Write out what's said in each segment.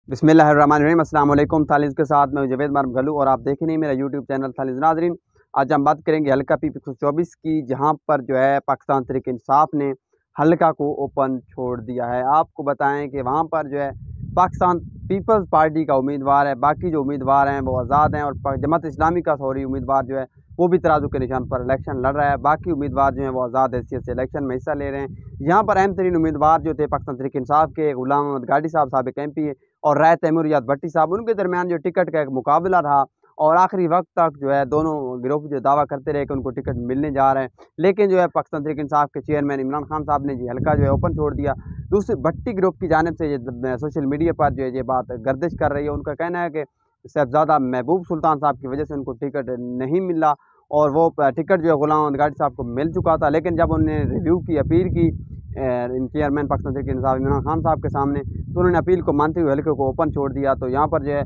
बिस्मिल्लाहिर्रहमानिर्रहीम। अस्सलाम वालेकुम। तालिज़ के साथ मैं जवेद मारमगलू और आप देख रहे हैं मेरा यूट्यूब चैनल तालिज़। नाज़रीन, आज हम बात करेंगे हल्का पीपी 124 की, जहां पर जो है पाकिस्तान तहरीक इंसाफ ने हल्का को ओपन छोड़ दिया है। आपको बताएं कि वहां पर जो है पाकिस्तान पीपल्स पार्टी का उम्मीदवार है, बाकी जो उम्मीदवार हैं वो आज़ाद हैं, और जमात इस्लामी का उम्मीदवार जो है वो भी तराजू के निशान पर इलेक्शन लड़ रहा है। बाकी उम्मीदवार जो हैं वो आज़ाद हैसियत से इलेक्शन में हिस्सा ले रहे हैं। यहाँ पर अहम तरीन उम्मीदवार जो थे पाकिस्तान तहरीक इंसाफ के गुलाम मोहम्मद गाड़ी साहब साबिक MP और राय तैमूरियत भट्टी साहब, उनके दरमियान जो टिकट का एक मुकाबला रहा और आखिरी वक्त तक जो है दोनों गिरोह जो दावा करते रहे कि उनको टिकट मिलने जा रहे हैं, लेकिन जो है पाकिस्तान तहरीक इंसाफ के चेयरमैन इमरान खान साहब ने जी हल्का जो है ओपन छोड़ दिया। दूसरी भट्टी ग्रुप की जानिब से ये सोशल मीडिया पर जो है ये बात गर्दिश कर रही है। उनका कहना है कि साहबजादा महबूब सुल्तान साहब की वजह से उनको टिकट नहीं मिला और वो टिकट जो है गुलाम मोहम्मद गाड़ी साहब को मिल चुका था, लेकिन जब उन्होंने रिव्यू की अपील की चेयरमैन पाकिस्तान तहरीक इंसाफ इमरान खान साहब के सामने, तो उन्होंने अपील को मानते हुए हल्के को ओपन छोड़ दिया। तो यहाँ पर जो है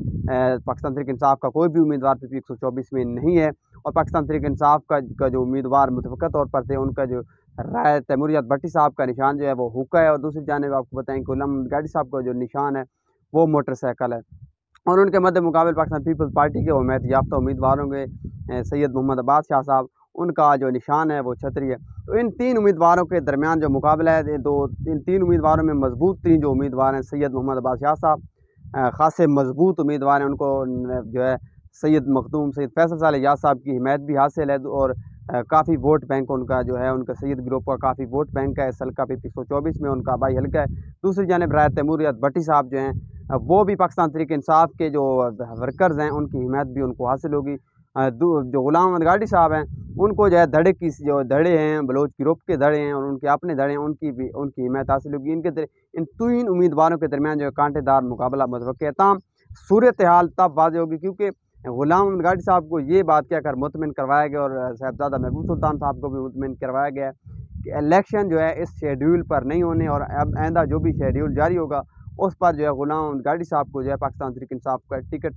पाकिस्तान तहरीक इंसाफ का कोई भी उम्मीदवार PP 124 में नहीं है, और पाकिस्तान तहरीक इंसाफ का जो उम्मीदवार मुतफ़क़ा तौर पर थे, उनका जो राय तैमूरियत भट्टी साहब का निशान जो है वो हुक्का है, और दूसरी जानिब आपको बताएं कि गुलाम मोहम्मद गाड़ी साहब का जो निशान है वो मोटरसाइकिल है। और उनके मद्दे मुकाबले पाकिस्तान पीपल्स पार्टी के हिमायत याफ्ता उम्मीदवार होंगे सैयद मोहम्मद अब्बास शाह साहब, उनका जो निशान है वो छतरी है। तो इन तीन उम्मीदवारों के दरमियान जो मुकाबला है, इन तीन उम्मीदवारों में मजबूत तीन जो उम्मीदवार हैं सैयद मोहम्मद अब्बास शाह साहब खासे मजबूत उम्मीदवार हैं। उनको जो है सैयद मखदूम सैयद फैसल साले याद साहब की हिमायत भी हासिल है, और काफ़ी वोट बैंक उनका जो है उनका सैयद ग्रुप का काफ़ी वोट बैंक है। इस हल्का PP 124 में उनका भाई हल्का है। दूसरी जानिब राय तैमूरियत भट्टी साहब जो हैं वो भी पाकिस्तान तहरीक इंसाफ के जो वर्कर्स हैं उनकी हिमायत भी उनको हासिल होगी। जो गुलाम मोहम्मद गाड़ी साहब हैं उनको जो है धड़े की जो धड़े हैं बलोच ग्रुप के धड़े हैं और उनके अपने धड़े हैं, उनकी हिमायत हासिल होगी। इन तीन उम्मीदवारों के दरमियान जो है कांटेदार मुकाबला मुतवक्किल है। ताहम सूरत हाल तब वाज़ेह होगी क्योंकि गुलाम मोहम्मद गाड़ी साहब को ये बात कहकर मुतमिन करवाया गया, और साहबजादा महबूब सुल्तान साहब को भी मुतमिन करवाया गया है कि इलेक्शन जो है इस शेड्यूल पर नहीं होने, और अब आइंदा जो भी शेड्यूल जारी होगा उस पर जो है गुलाम मोहम्मद गाड़ी साहब को जो है पाकिस्तान तहरीक इंसाफ का टिकट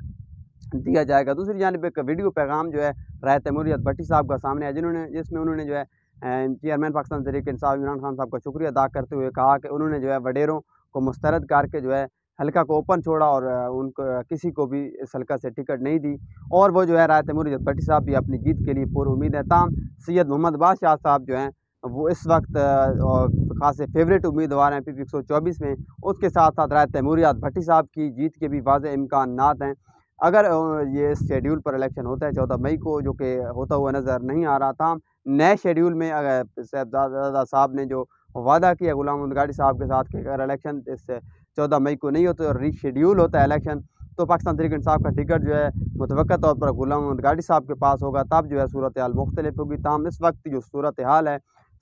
दिया जाएगा। दूसरी जानिब एक वीडियो पैगाम जो है राय तैमूरियत भट्टी साहब का सामने है, जिसमें उन्होंने जो है चेयरमैन पाकिस्तान तहरीक इंसाफ इमरान खान साहब का शुक्रिया अदा करते हुए कहा कि उन्होंने जो है वडेरों को मुस्तरद करके जो है हल्का को ओपन छोड़ा, और उनको किसी को भी इस हल्का से टिकट नहीं दी, और वो जो है राय तैमूरियत भट्टी साहब भी अपनी जीत के लिए पूरी उम्मीद है। ताम सैयद मोहम्मद अब्बास शाह साहब जो हैं वो इस वक्त खासे फेवरेट उम्मीदवार हैं PP 124 में। उसके साथ साथ राय तैमूरियत भट्टी साहब की जीत के भी वाज़ेह इम्कानात हैं। अगर ये शेड्यूल पर इलेक्शन होता है 14 मई को, जो कि होता हुआ नज़र नहीं आ रहा था, नए शेड्यूल में अगर साहबजादा साहब ने जो वादा किया गुलाम मोहम्मद गाड़ी साहब के साथ कि अगर इलेक्शन इस 14 मई को नहीं होते और रीशेड्यूल होता है इलेक्शन, तो पाकिस्तान तहरीक इंसाफ का टिकट जो है मुतवक्किल तौर पर गुलाम मोहम्मद गाड़ी साहब के पास होगा, तब जो है सूरत हाल मुख्तलिफ होगी। ताहम इस वक्त जो सूरत हाल है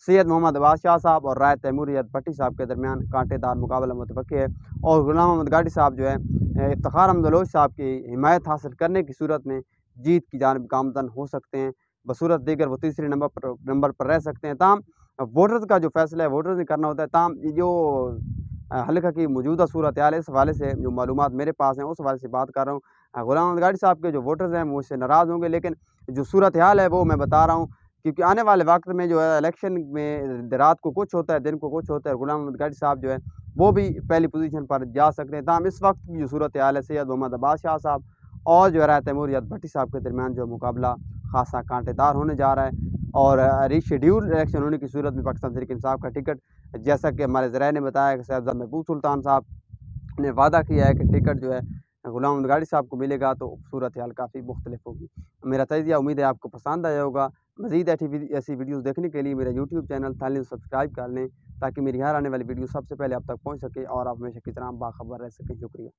सैयद मोहम्मद अब्बास शाह साहब और राय तैमूरियत भट्टी साहब के दरमियान कांटेदार मुकाबला मुतवक्किल है, और गुलाम मोहम्मद गाड़ी साहब जो है इफ्तिखार अहमद बलोच साहब की हिमायत हासिल करने की सूरत में जीत की जानिब गामजन हो सकते हैं। बसूरत दीगर वो तीसरे नंबर पर रह सकते हैं। ताहम वोटर्स का जो फैसला है वोटर्स ने करना होता है। ताहम ये जो हल्का की मौजूदा सूरत हाल है, इस हवाले से जो मालूमात मेरे पास हैं उस हवाले से बात कर रहा हूँ। गुलाम मोहम्मद गाड़ी साहब के जो वोटर्स हैं मुझसे नाराज़ होंगे, लेकिन जो सूरत हाल है वो मैं बता रहा हूँ, क्योंकि आने वाले वक्त में जो है इलेक्शन में रात को कुछ होता है दिन को कुछ होता है। गुलाम मोहम्मद गाड़ी साहब जो है वो भी पहली पोजीशन पर जा सकते हैं। ताहम इस वक्त की जो सूरत हाल है सैयद मोहम्मद अब्बास शाह साहब और जो है राय तैमूरियत भट्टी साहब के दरमियान जो मुकाबला खासा कांटेदार होने जा रहा है, और रीशेड्यूल इलेक्शन होने की सूरत में पाकिस्तान तहरीक इंसाफ का टिकट, जैसा कि हमारे ज़राए ने बताया कि साहबजादा महबूब सुल्तान साहब ने वादा किया है कि टिकट जो है गुलाम मोहम्मद गाड़ी साहब को मिलेगा, तो सूरत हाल काफ़ी मुख्तलिफ होगी। मेरा तजिया उम्मीद है आपको पसंद आया होगा। मज़ीद ऐसी वीडियोज़ देखने के लिए मेरा यूट्यूब चैनल तालिज़ सब्सक्राइब कर लें, ताकि मेरी हर आने वाली वीडियो सबसे पहले आप तक पहुँच सके और आप हमेशा की तरह बाखबर रह सकें। शुक्रिया।